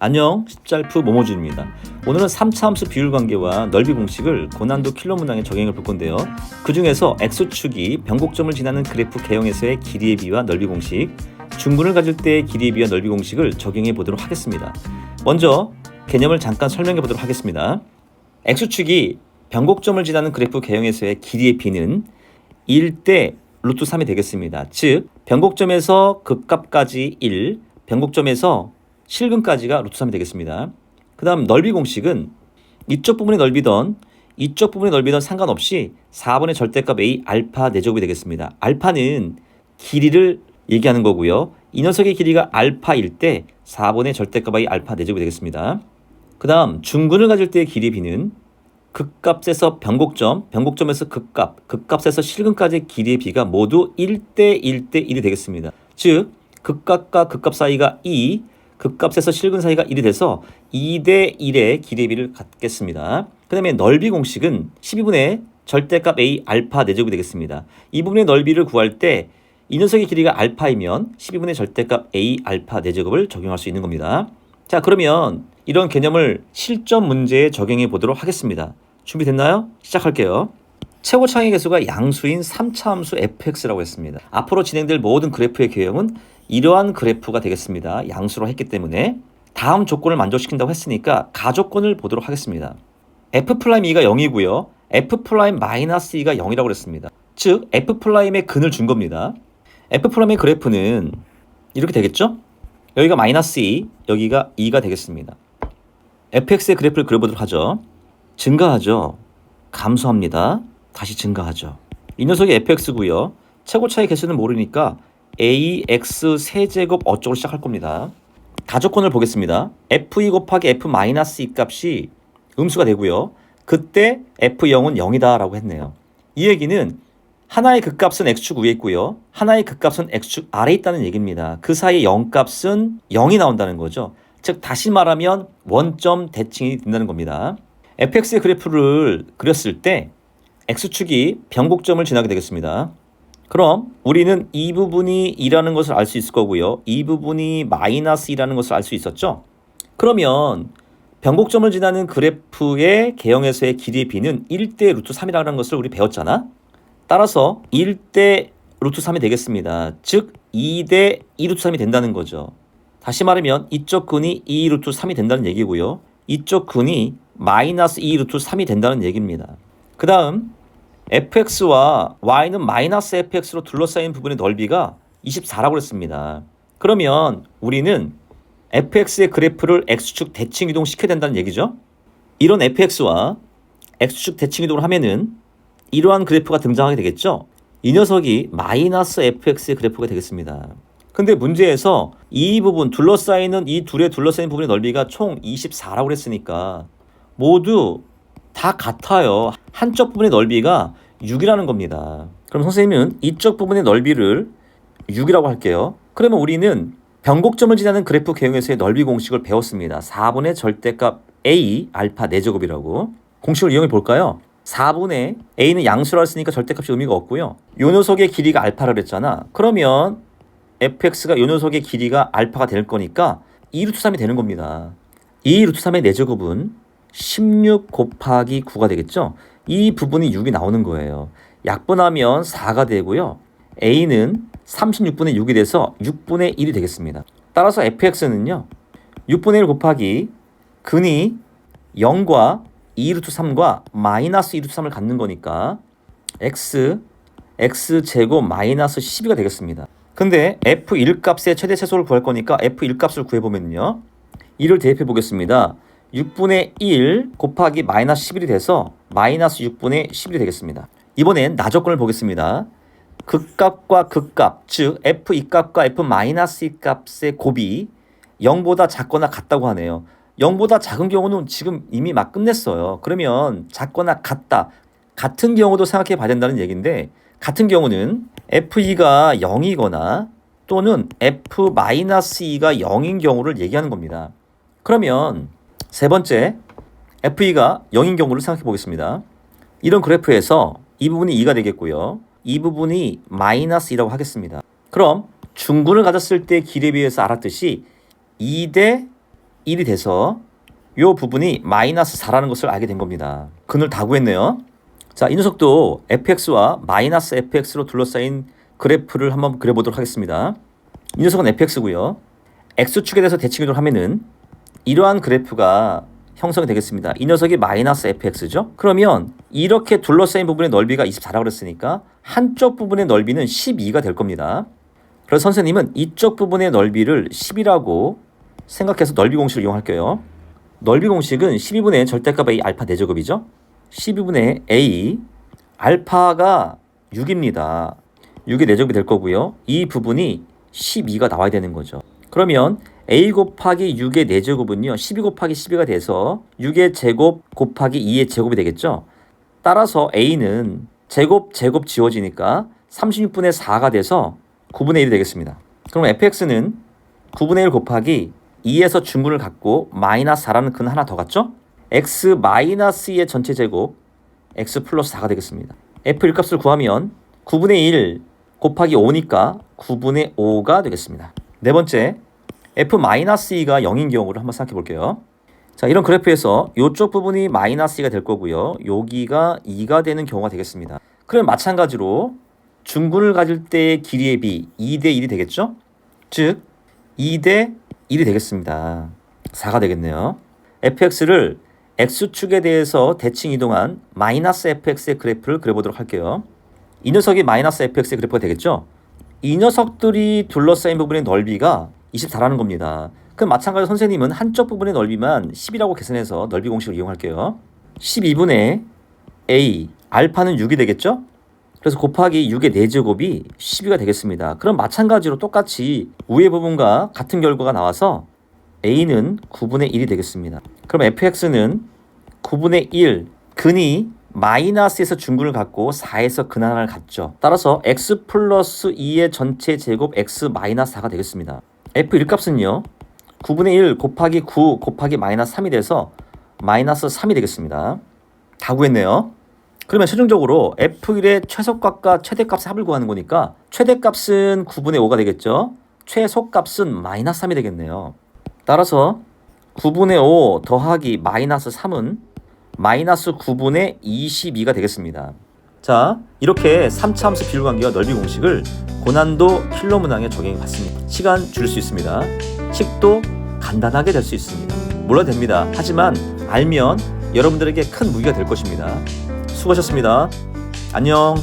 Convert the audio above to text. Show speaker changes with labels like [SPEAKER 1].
[SPEAKER 1] 안녕, 십잘프 모모준입니다. 오늘은 3차 함수 비율 관계와 넓이 공식을 고난도 킬러 문항에 적용해 볼 건데요. 그 중에서 x축이 변곡점을 지나는 그래프 개형에서의 길이의 비와 넓이 공식, 중근을 가질 때의 길이의 비와 넓이 공식을 적용해 보도록 하겠습니다. 먼저 개념을 잠깐 설명해 보도록 하겠습니다. x축이 변곡점을 지나는 그래프 개형에서의 길이의 비는 1대 루트 3이 되겠습니다. 즉, 변곡점에서 극값까지 1, 변곡점에서 실근까지가 루트 3이 되겠습니다. 그 다음 넓이 공식은 이쪽 부분의 넓이든 이쪽 부분의 넓이든 상관없이 4번의 절대값 a 알파 4제곱이 되겠습니다. 알파는 길이를 얘기하는 거고요. 이 녀석의 길이가 알파일 때 4번의 절대값 a 알파 4제곱이 되겠습니다. 그 다음 중근을 가질 때의 길이 b는 극값에서 변곡점, 변곡점에서 극값, 극값에서 실근까지의 길이의 b가 모두 1대 1대 1이 되겠습니다. 즉 극값과 극값 사이가 2, 극값에서 실근 사이가 1이 돼서 2대 1의 길이의 비를 갖겠습니다. 그 다음에 넓이 공식은 12분의 절대값 a 알파 4제곱이 되겠습니다. 이 부분의 넓이를 구할 때 이 녀석의 길이가 알파이면 12분의 절대값 a 알파 4제곱을 적용할 수 있는 겁니다. 자, 그러면 이런 개념을 실전 문제에 적용해 보도록 하겠습니다. 준비됐나요? 시작할게요. 최고 창의 개수가 양수인 3차 함수 fx라고 했습니다. 앞으로 진행될 모든 그래프의 개형은 이러한 그래프가 되겠습니다. 양수로 했기 때문에 다음 조건을 만족시킨다고 했으니까 가조건을 보도록 하겠습니다. f'E가 0이고요. f'E가 0이라고 그랬습니다. 즉 f'의 근을 준 겁니다. f'의 그래프는 이렇게 되겠죠? 여기가 -2, 여기가 2가 되겠습니다. fx의 그래프를 그려보도록 하죠. 증가하죠. 감소합니다. 다시 증가하죠. 이 녀석이 fx고요. 최고차의 개수는 모르니까 ax 세제곱 어쩌고 시작할 겁니다. 가조건을 보겠습니다. f2 곱하기 f-2 값이 음수가 되고요. 그때 f0은 0이다 라고 했네요. 이 얘기는 하나의 극값은 x축 위에 있고요. 하나의 극값은 x축 아래에 있다는 얘기입니다. 그 사이에 0값은 0이 나온다는 거죠. 즉 다시 말하면 원점 대칭이 된다는 겁니다. fx의 그래프를 그렸을 때 x축이 변곡점을 지나게 되겠습니다. 그럼 우리는 이 부분이 2라는 것을 알 수 있을 거고요. 이 부분이 -2라는 것을 알 수 있었죠. 그러면 변곡점을 지나는 그래프의 개형에서의 길이의 b는 1대 루트 3이라는 것을 우리 배웠잖아. 따라서 1대 루트 3이 되겠습니다. 즉 2대 2 루트 3이 된다는 거죠. 다시 말하면 이쪽 근이 2 루트 3이 된다는 얘기고요. 이쪽 근이 -2 루트 3이 된다는 얘기입니다. 그 다음 fx와 y는 -fx로 둘러싸인 부분의 넓이가 24라고 했습니다. 그러면 우리는 fx의 그래프를 x축 대칭 이동시켜야 된다는 얘기죠. 이런 fx와 x축 대칭 이동을 하면은 이러한 그래프가 등장하게 되겠죠. 이 녀석이 -fx의 그래프가 되겠습니다. 근데 문제에서 이 부분 둘러싸이는 이 둘의 둘러싸인 부분의 넓이가 총 24라고 했으니까 모두 다 같아요. 한쪽 부분의 넓이가 6이라는 겁니다. 그럼 선생님은 이쪽 부분의 넓이를 6이라고 할게요. 그러면 우리는 변곡점을 지나는 그래프 개형에서의 넓이 공식을 배웠습니다. 4분의 절대값 a 알파 4제곱이라고. 공식을 이용해 볼까요? 4분의 a는 양수라 했으니까 절대값이 의미가 없고요. 요 녀석의 길이가 알파라 그랬잖아. 그러면 fx가 요 녀석의 길이가 알파가 될 거니까 2 루트 3이 되는 겁니다. 2 루트 3의 4제곱은 16 곱하기 9가 되겠죠. 이 부분이 6이 나오는 거예요. 약분하면 4가 되고요. a는 36분의 6이 돼서 6분의 1이 되겠습니다. 따라서 fx는요. 6분의 1 곱하기 근이 0과 2 루트 3과 -2 루트 3을 갖는 거니까 x제곱 -12가 되겠습니다. 근데 f1 값의 최대 최소를 구할 거니까 f1 값을 구해보면요. 1을 대입해 보겠습니다. 6분의 1 곱하기 -11이 돼서 -6분의 11이 되겠습니다. 이번엔 나조건을 보겠습니다. 극값과 극값, 즉 f2 값과 f-2 값의 곱이 0보다 작거나 같다고 하네요. 0보다 작은 경우는 지금 이미 막 끝냈어요. 그러면 작거나 같다, 같은 경우도 생각해 봐야 된다는 얘기인데 같은 경우는 f2가 0이거나 또는 f-2가 0인 경우를 얘기하는 겁니다. 그러면 세 번째, f2가 0인 경우를 생각해 보겠습니다. 이런 그래프에서 이 부분이 2가 되겠고요. 이 부분이 -2라고 하겠습니다. 그럼 중근을 가졌을 때 길이에 비해서 알았듯이 2대 1이 돼서 이 부분이 마이너스 4라는 것을 알게 된 겁니다. 근을 다 구했네요. 자, 이 녀석도 fx와 마이너스 fx로 둘러싸인 그래프를 한번 그려보도록 하겠습니다. 이 녀석은 fx고요. x축에 대해서 대칭이동을 하면은 이러한 그래프가 형성이 되겠습니다. 이 녀석이 마이너스 fx죠. 그러면 이렇게 둘러싸인 부분의 넓이가 24라고 그랬으니까 한쪽 부분의 넓이는 12가 될 겁니다. 그래서 선생님은 이쪽 부분의 넓이를 10이라고 생각해서 넓이 공식을 이용할게요. 넓이 공식은 12분의 절대값 a 알파 4제곱이죠. 12분의 a 알파가 6입니다. 6의 4제곱이 될 거고요. 이 부분이 12가 나와야 되는 거죠. 그러면 a 곱하기 6의 4제곱은요 12 곱하기 12가 돼서 6의 제곱 곱하기 2의 제곱이 되겠죠. 따라서 a는 제곱 지워지니까 36분의 4가 돼서 9분의 1이 되겠습니다. 그럼 fx는 9분의 1 곱하기 2에서 중근을 갖고 마이너스 4라는 근 하나 더 갖죠? x 마이너스 2의 전체 제곱 x 플러스 4가 되겠습니다. f 1값을 구하면 9분의 1 곱하기 5니까 9분의 5가 되겠습니다. 네 번째, f-2가 0인 경우를 한번 생각해 볼게요. 자, 이런 그래프에서 이쪽 부분이 마이너스 2가 될 거고요. 여기가 2가 되는 경우가 되겠습니다. 그럼 마찬가지로 중근을 가질 때의 길이의 비 2대 1이 되겠죠? 즉 2대 1이 되겠습니다. 4가 되겠네요. fx를 x축에 대해서 대칭 이동한 마이너스 fx의 그래프를 그려보도록 할게요. 이 녀석이 마이너스 fx의 그래프가 되겠죠? 이 녀석들이 둘러싸인 부분의 넓이가 24라는 겁니다. 그럼 마찬가지로 선생님은 한쪽 부분의 넓이만 10이라고 계산해서 넓이 공식을 이용할게요. 12분의 a, 알파는 6이 되겠죠? 그래서 곱하기 6의 4제곱이 12가 되겠습니다. 그럼 마찬가지로 똑같이 위의 부분과 같은 결과가 나와서 a는 9분의 1이 되겠습니다. 그럼 fx는 9분의 1, 근이 마이너스에서 중근을 갖고 4에서 근 하나를 갖죠. 따라서 x 플러스 2의 전체 제곱 x 마이너스 4가 되겠습니다. f 1값은요 9분의 1 곱하기 9 곱하기 마이너스 3이 돼서 마이너스 3이 되겠습니다. 다 구했네요. 그러면 최종적으로 f1의 최소값과 최대값의 합을 구하는 거니까 최대값은 9분의 5가 되겠죠. 최소값은 마이너스 3이 되겠네요. 따라서 9분의 5 더하기 마이너스 3은 마이너스 9분의 22가 되겠습니다. 자, 이렇게 3차 함수 비율관계와 넓이 공식을 고난도 킬러 문항에 적용해 봤습니다. 시간 줄일 수 있습니다. 식도 간단하게 될 수 있습니다. 몰라도 됩니다. 하지만 알면 여러분들에게 큰 무기가 될 것입니다. 수고하셨습니다. 안녕.